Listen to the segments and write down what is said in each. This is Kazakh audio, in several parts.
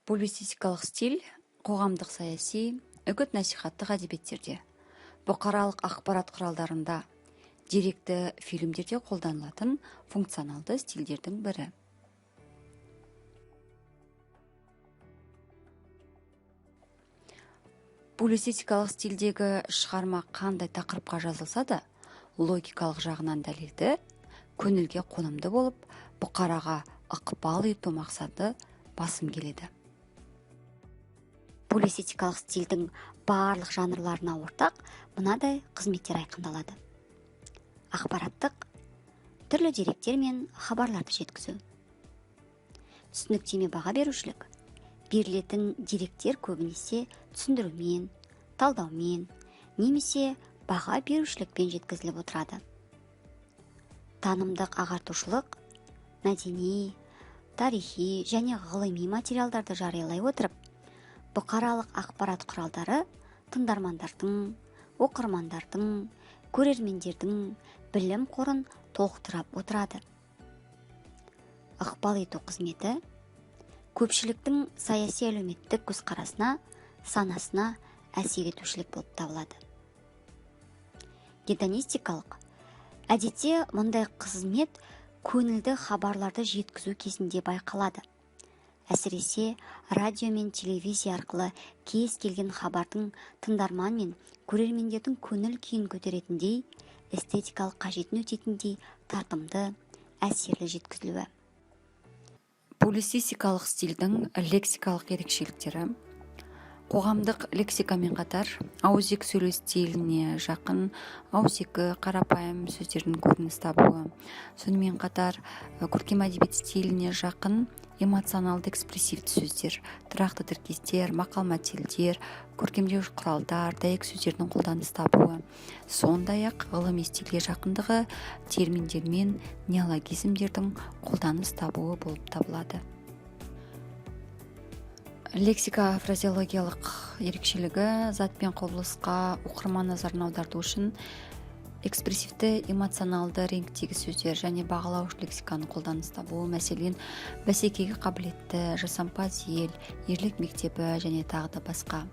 Публицистикалық стиль қоғамдық саяси, үгіт-насихаттық әдебиеттерде, бұқаралық ақпарат құралдарында, деректі фильмдерде қолданылатын функционалды стильдердің бірі. Публицистикалық стильдегі шығарма қандай тақырыпқа жазылса да, логикалық жағынан дәлелді, көңілге қонымды болып, бұқараға ықпал ету мақсаты басым келеді. Публицистикалық стильдің барлық жанрларына ортақ мынадай қызметтер айқындалады. Ақпараттық, түрлі деректер мен хабарларды жеткізу. Түсініктеме баға берушілік, берілетін деректер көбінесе түсіндірумен, талдаумен, немесе баға берушілікпен жеткізіліп отырады. Танымдық ағартушылық, мәдени, тарихи және ғылыми материалдарды жариялай отырып, бұқаралық ақпарат құралдары тыңдармандардың, оқырмандардың, көрермендердің білім қорын толықтырып отырады. Ықпал ету қызметі көпшіліктің саяси әлеуметтік көзқарасына, санасына әсер етушілік болып табылады. Гедонистикалық. Әдетте мұндай қызмет көңілді хабарларды жеткізу кезінде байқалады. Әсіресе радио мен телевизия арқылы кез келген хабардың тыңдарман мен көрермендердің көңіл күйін көтеретіндей, эстетикалық қажетін өтетіндей тартымды, әсерлі жеткізілуі. Публицистикалық стильдің лексикалық ерекшеліктері қоғамдық лексикамен қатар ауызекі сөйлеу стиліне жақын ауызекі қарапайым сөздердің көрініс табуы, сонымен қатар көркем әдебиет стиліне жақын эмоционалды экспрессивті сөздер, тұрақты тіркестер, мақал-мәтелдер, көркемдеуіш құралдар, дәйек сөздердің қолданыс табуы, сондай-ақ ғылыми стильге жақындығы терминдер мен неологизмдердің қолданыс табуы болып табылады. Лексика фразеологиялық ерекшелігі зат пен құбылысқа оқырман назарын аударту үшін экспрессивті эмоционалды реңктегі сөздер және бағалауыш лексиканы қолданыс табуы, мәселен, бәсекеге қабілетті, жасампаз ел, ерлік мектебі және тағы да басқа.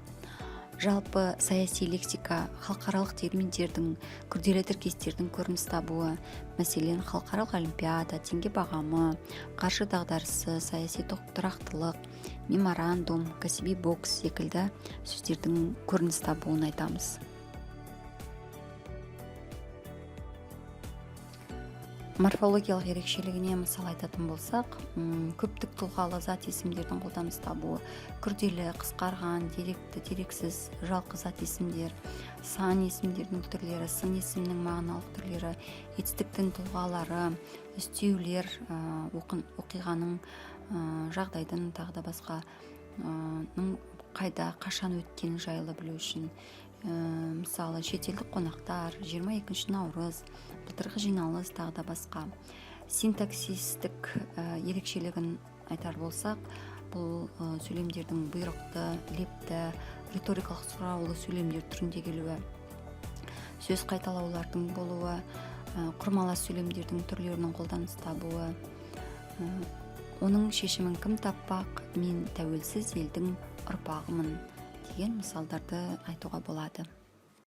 Жалпы саяси лексика халықаралық терминдердің, күрделі тіркестердің көрініс табуы, мәселен, халықаралық олимпиада, теңге бағамы, қаржы дағдарысы, саяси тұрақтылық, меморандум, кәсіби бокс секілді сөздердің көрініс табуын айтамыз. Морфологиялық ерекшелігіне мысал айтатын болсақ, көптік тұлғалы зат есімдердің қолданыс табуы, күрделі, қысқарған, деректі, дерексіз, жалқы зат есімдер, сан есімдердің түрлері, сын есімнің мағыналық түрлері, етістіктің тұлғалары, үстеулер, оқиғаның, жағдайдың тағы да басқа қайда, қашан өткені жайлы білу үшін. Мысалы, шетелдік қонақтар, 22 наурыз, былтырғы жиналыс тағы да басқа. Синтаксистік ерекшелігін айтар болсақ, бұл сөйлемдердің бұйрықты, лепті, риторикалық сұраулы сөйлемдер түрінде келуі, сөз қайталаулардың болуы, құрмалас сөйлемдердің түрлерінің қолданыс табуы, оның шешімін кім таппақ, мен тәуелсіз елдің ұрпағымын деген мысалдарды айтуға болады.